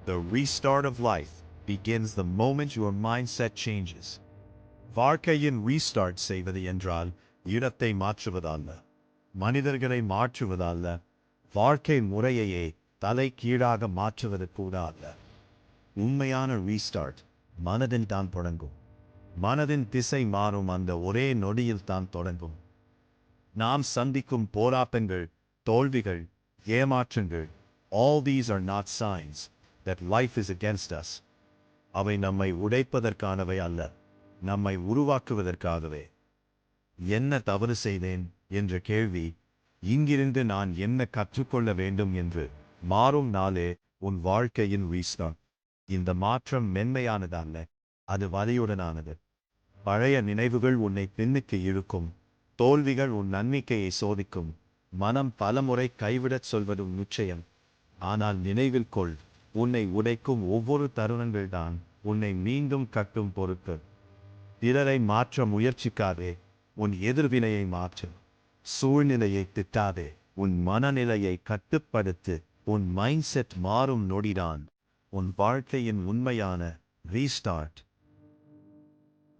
The restart of life begins the moment your mindset changes. வாழ்க்கையின் restart செய்வது என்றால் இடத்தை மாற்றுவதல்ல, மனிதர்களை மாற்றுவதல்ல, வாழ்க்கை முறையையே தலை கீழாக மாற்றுவது கூட அல்ல. உண்மையான ரீஸ்டார்ட் மனதில் தான் தொடங்கும். மனதின் திசை மாறும் அந்த ஒரே நொடியில் தான் தொடங்கும். நாம் சந்திக்கும் போராட்டங்கள், தோல்விகள், ஏமாற்றங்கள், all these are not signs that life is against us. அவை நம்மை உடைப்பதற்கானவை அல்ல, நம்மை உருவாக்குவதற்காகவே. என்ன தவறு செய்தேன் என்ற கேள்வி, இங்கிருந்து நான் என்ன கற்றுக்கொள்ள வேண்டும் என்று மாறும் நாளே உன் வாழ்க்கையின் ரீஸ்டார்ட். இந்த மாற்றம் மென்மையானதல்ல, அது வலியுடனானது. பழைய நினைவுகள் உன்னை பின்னுக்கு இழுக்கும், தோல்விகள் உன் நம்பிக்கையை சோதிக்கும், மனம் பலமுறை கைவிடச் சொல்வது நிச்சயம். ஆனால் நினைவில் கொள், உன்னை உடைக்கும் ஒவ்வொரு தருணங்கள்தான் உன்னை மீண்டும் கட்டும் பொறுப்பு. பிறரை மாற்ற முயற்சிக்காதே, உன் எதிர்வினையை மாற்று. சூழ்நிலையை திட்டாதே, உன் மனநிலையை கட்டுப்படுத்து. உன் மைண்ட் செட் மாறும் நொடிதான் உன் வாழ்க்கையின் உண்மையான ரீஸ்டார்ட்.